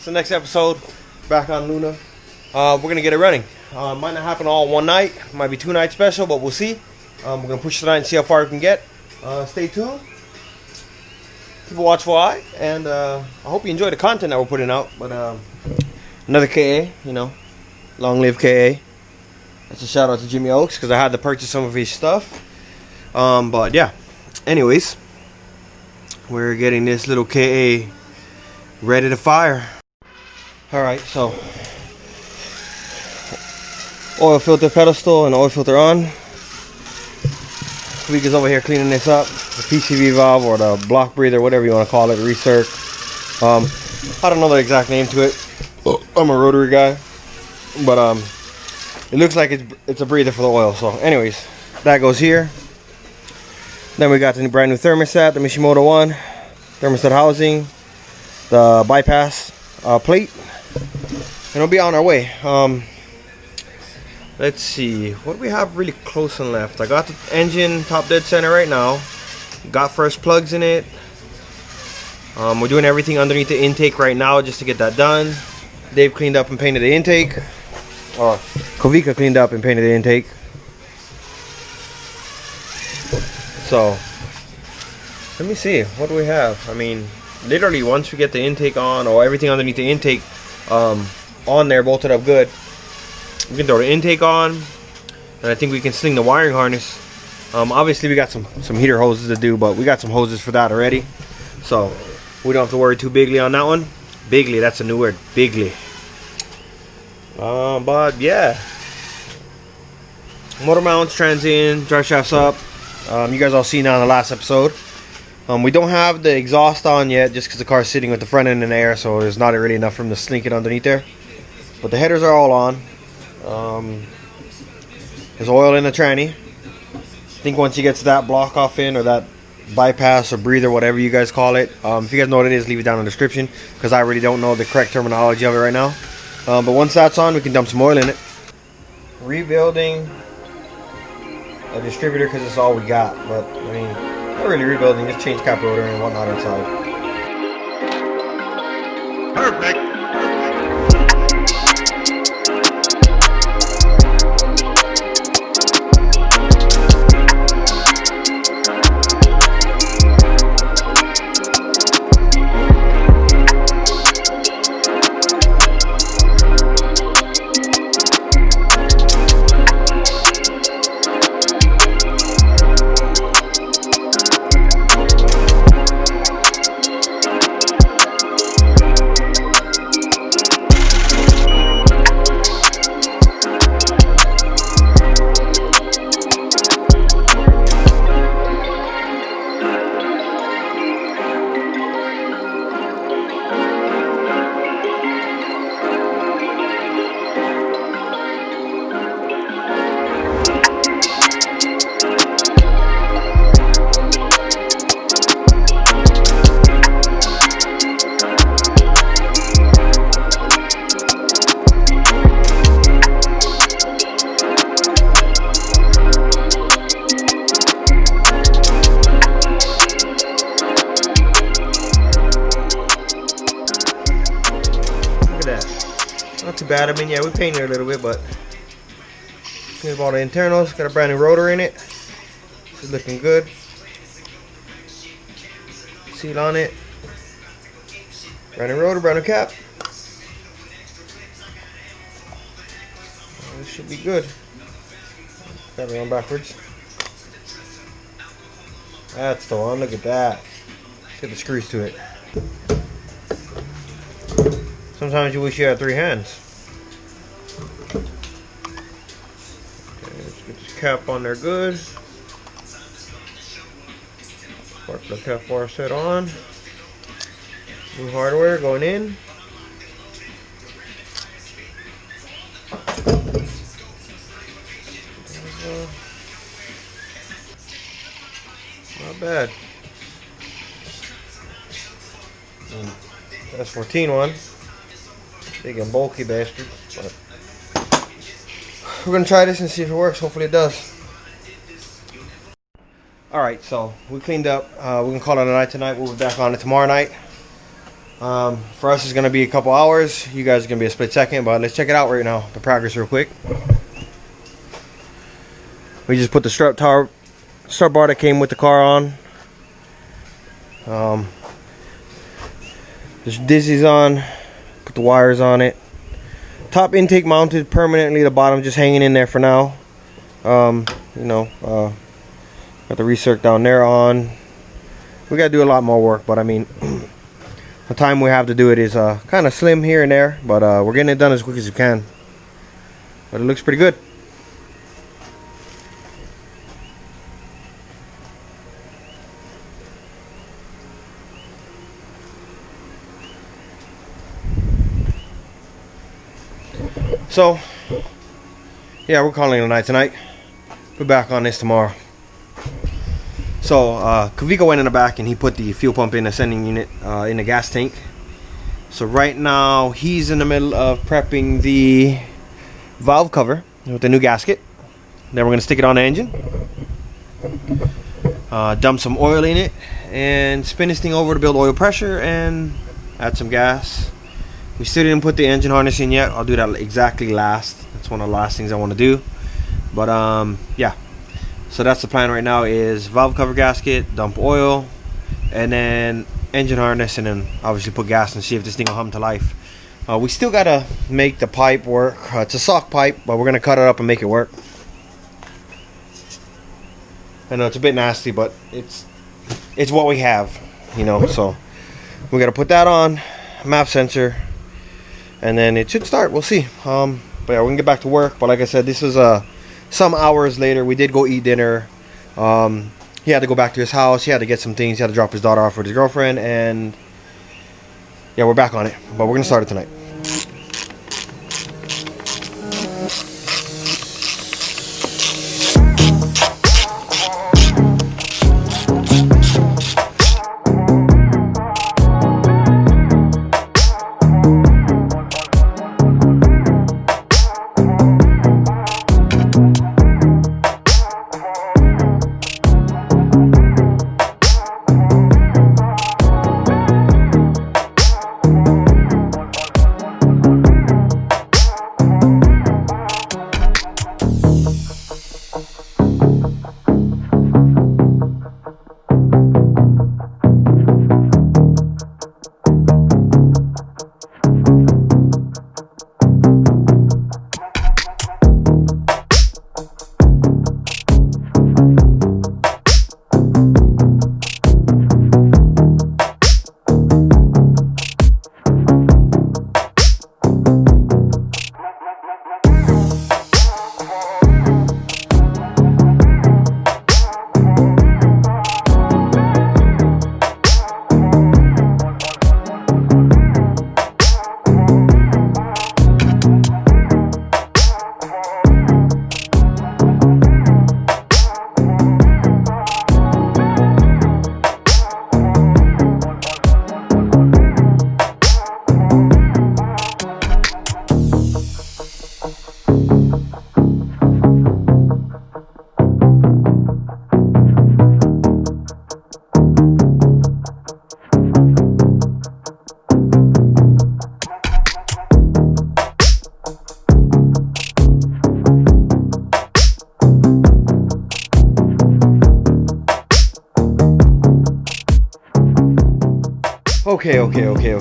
the next episode. Back on Luna. We're gonna get it running. Might not happen all one night. Might be 2 night special, but we'll see. We're gonna push tonight and see how far we can get. Stay tuned. Keep a watchful eye, and I hope you enjoy the content that we're putting out. But another KA, you know, long live KA. That's a shout out to Jimmy Oaks because I had to purchase some of his stuff. But yeah, anyways, we're getting this little KA ready to fire. All right, so oil filter pedestal and oil filter on. Vika's over here cleaning this up, the PCV valve or the block breather, whatever you want to call it, recirc. I don't know the exact name to it. I'm a rotary guy, but it looks like it's a breather for the oil. So anyways, that goes here. Then we got the brand new thermostat, the Mishimoto one, thermostat housing, the bypass plate, and we'll be on our way. Let's see, what do we have really close and left? I got the engine top dead center right now. Got first plugs in it. We're doing everything underneath the intake right now just to get that done. Dave cleaned up and painted the intake. Kovika cleaned up and painted the intake. So, let me see, what do we have? I mean, literally once we get the intake on, or everything underneath the intake on there, bolted up good, we can throw the intake on, and I think we can sling the wiring harness. Obviously we got some heater hoses to do, but we got some hoses for that already, so we don't have to worry too bigly on that one. Bigly, that's a new word, bigly. But yeah, motor mounts, trans in, drive shafts up. You guys all seen that on the last episode. We don't have the exhaust on yet just because the car's sitting with the front end in the air, so there's not really enough room to slink it underneath there. But the headers are all on. There's oil in the tranny. I think once you get to that block off in, or that bypass or breather, whatever you guys call it, if you guys know what it is, leave it down in the description because I really don't know the correct terminology of it right now. But once that's on, we can dump some oil in it. Rebuilding a distributor because it's all we got, but I mean, not really rebuilding, just change cap rotor and whatnot inside. Perfect. Not too bad. I mean, yeah, we painted it a little bit, but cleaned up all the internals. Got a brand new rotor in it. This is looking good. Seal on it. Brand new rotor, brand new cap. This should be good. Got it on backwards. That's the one. Look at that. Let's get the screws to it. Sometimes you wish you had 3 hands. Okay, let's get this cap on there good. Spark plug cap bar set on. New hardware going in. Not bad. S13 one. Big and bulky bastard. But we're gonna try this and see if it works. Hopefully it does. Alright, so we cleaned up. We can call it a night tonight. We'll be back on it tomorrow night. For us, it's gonna be a couple hours. You guys are gonna be a split second, but let's check it out right now. The progress real quick. We just put the strap bar that came with the car on. This dizzy's on. Put the wires on it. Top intake mounted permanently. The bottom just hanging in there for now. Got the recirc down there on. We gotta do a lot more work, but I mean, the time we have to do it is kind of slim here and there, but we're getting it done as quick as we can. But it looks pretty good. So, yeah, we're calling it a night tonight. We're back on this tomorrow. So, Kaviko went in the back and he put the fuel pump in the sending unit in the gas tank. So right now, he's in the middle of prepping the valve cover with the new gasket. Then we're going to stick it on the engine. Dump some oil in it and spin this thing over to build oil pressure and add some gas. We still didn't put the engine harness in yet. I'll do that exactly last. That's one of the last things I want to do. But yeah. So that's the plan right now is valve cover gasket, dump oil, and then engine harness, and then obviously put gas and see if this thing will hum to life. We still got to make the pipe work. It's a sock pipe, but we're going to cut it up and make it work. I know it's a bit nasty, but it's what we have, you know. So we got to put that on, map sensor, and then it should start. We'll see. But yeah, we can get back to work. But like I said, this was some hours later. We did go eat dinner. He had to go back to his house. He had to get some things. He had to drop his daughter off with his girlfriend, and yeah, we're back on it. But we're gonna start it tonight.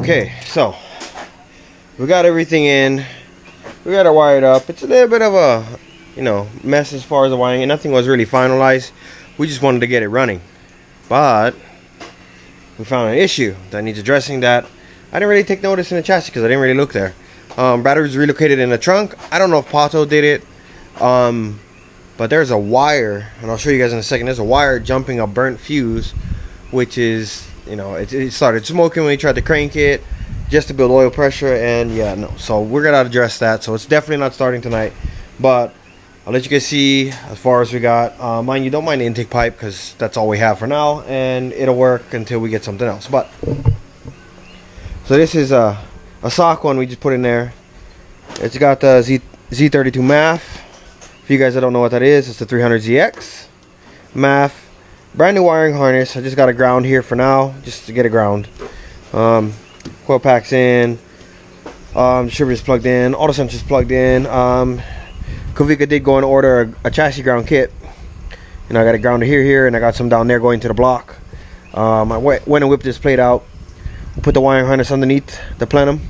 Okay. So we got everything in. We got it wired up. It's a little bit of a, mess as far as the wiring, and nothing was really finalized. We just wanted to get it running, but we found an issue that needs addressing. That I didn't really take notice in the chassis because I didn't really look there. Batteries relocated in the trunk. I don't know if Pato did it, but there's a wire, and I'll show you guys in a second. There's a wire jumping a burnt fuse, which is, it started smoking when we tried to crank it just to build oil pressure, and yeah, no. So we're gonna address that. So it's definitely not starting tonight, but I'll let you guys see as far as we got. Mind you, don't mind the intake pipe because that's all we have for now, and it'll work until we get something else. But so this is a sock one we just put in there. It's got the Z32 MAF. For you guys that don't know what that is, it's the 300ZX MAF. Brand new wiring harness. I just got a ground here for now, just to get a ground. Coil pack's in. Distributor's plugged in. All the sensors plugged in. Kavika did go and order a chassis ground kit. And I got a grounder here, and I got some down there going to the block. I went and whipped this plate out. Put the wiring harness underneath the plenum.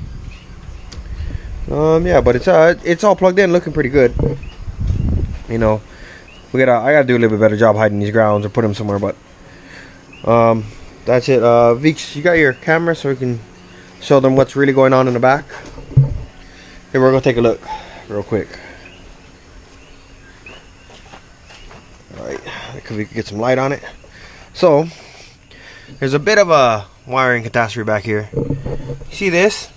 Yeah, but it's all plugged in, looking pretty good. You know, I gotta do a little bit better job hiding these grounds or put them somewhere. But that's it. Veeks, you got your camera so we can show them what's really going on in the back. Here, we're gonna take a look real quick. Alright, we can get some light on it. So there's a bit of a wiring catastrophe back here. You see this?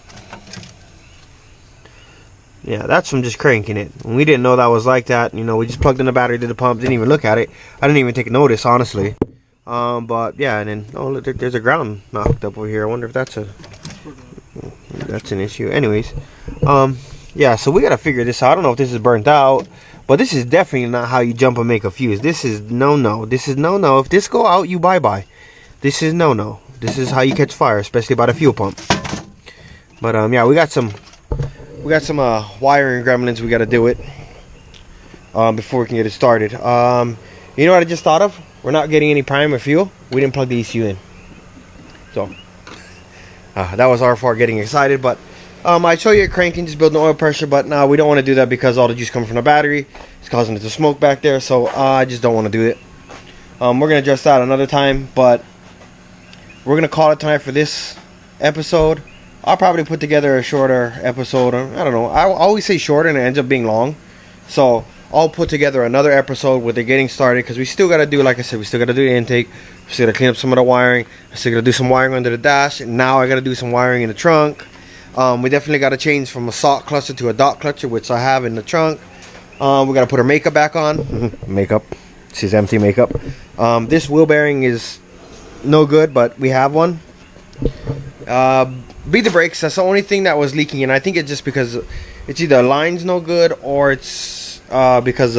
Yeah, that's from just cranking it. And we didn't know that was like that. You know, we just plugged in the battery, did the pump, didn't even look at it. I didn't even take notice, honestly. But yeah, and then look, there's a ground not hooked up over here. I wonder if that's an issue. Anyways, yeah, so we gotta figure this out. I don't know if this is burnt out, but this is definitely not how you jump and make a fuse. This is no. This is no. If this go out, you bye. This is no. This is how you catch fire, especially by the fuel pump. But yeah, we got some wiring gremlins we gotta do it before we can get it started. You know what I just thought of? We're not getting any prime or fuel. We didn't plug the ECU in. So that was our fault getting excited. But I show you it cranking, just building oil pressure. But now we don't want to do that because all the juice coming from the battery. It's causing it to smoke back there. So I just don't want to do it. We're going to address that another time. But we're going to call it tonight for this episode. I'll probably put together a shorter episode. I don't know. I always say shorter and it ends up being long. So I'll put together another episode with it getting started, because we still got to do, like I said, we still got to do the intake. We still got to clean up some of the wiring. I still got to do some wiring under the dash. And now I got to do some wiring in the trunk. We definitely got to change from a salt clutcher to a dot clutcher, which I have in the trunk. We got to put our makeup back on. Makeup. This is empty makeup. This wheel bearing is no good, but we have one. Beat the brakes. That's the only thing that was leaking, and I think it's just because it's either line's no good or it's because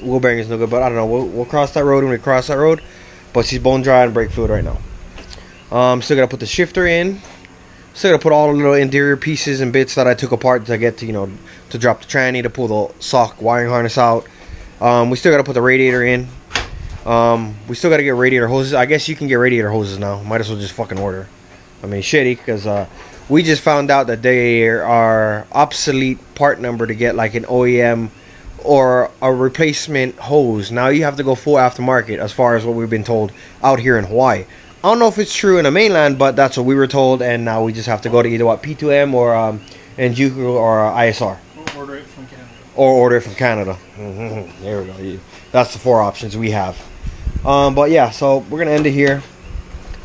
wheel bearing is no good. But I don't know. We'll cross that road when we cross that road. But she's bone dry and brake fluid right now. Still gotta put the shifter in. Still gotta put all the little interior pieces and bits that I took apart to get to, you know, to drop the tranny, to pull the sock wiring harness out. We still gotta put the radiator in. We still gotta get radiator hoses. I guess you can get radiator hoses now. Might as well just fucking order. I mean, shitty, because we just found out that they are obsolete part number to get like an OEM or a replacement hose. Now you have to go full aftermarket, as far as what we've been told out here in Hawaii. I don't know if it's true in the mainland, but that's what we were told, and now we just have to go to either P2M or Njuku or ISR. Or order it from Canada. Or order it from Canada. There we go. That's the 4 options we have. But yeah, so we're gonna end it here.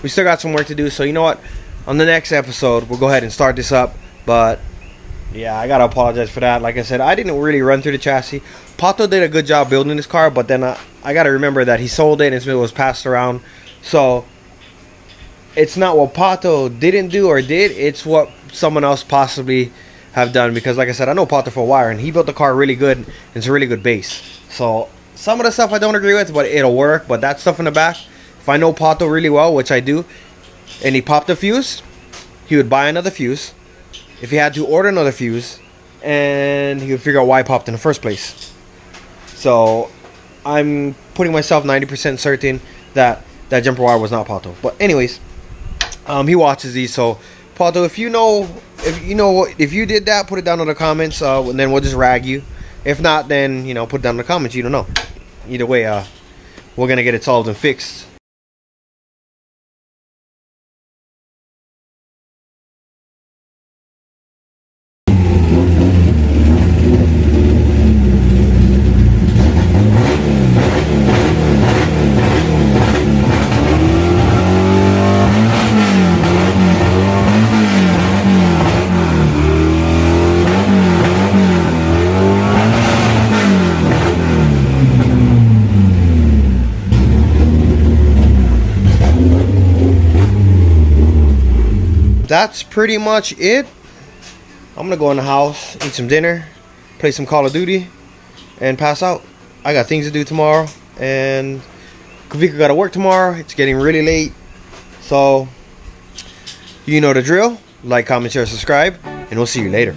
We still got some work to do, so you know what? On the next episode, we'll go ahead and start this up. But yeah, I gotta apologize for that. Like I said, I didn't really run through the chassis. Pato did a good job building this car, but then I gotta remember that he sold it and it was passed around. So it's not what Pato didn't do or did, it's what someone else possibly have done. Because like I said, I know Pato for a while, and he built the car really good, and it's a really good base. So some of the stuff I don't agree with, but it'll work. But that stuff in the back, if I know Pato really well, which I do, and he popped a fuse, he would buy another fuse. If he had to, order another fuse, and he would figure out why it popped in the first place. So I'm putting myself 90% certain that that jumper wire was not Pato. But anyways, he watches these, so Pato, if you did that, put it down in the comments, and then we'll just rag you. If not, then put it down in the comments. You don't know. Either way, we're gonna get it solved and fixed. That's pretty much it. I'm gonna go in the house, eat some dinner, play some Call of Duty, and pass out. I got things to do tomorrow, and Kavika got to work tomorrow. It's getting really late, so you know the drill. Like, comment, share, subscribe, and we'll see you later.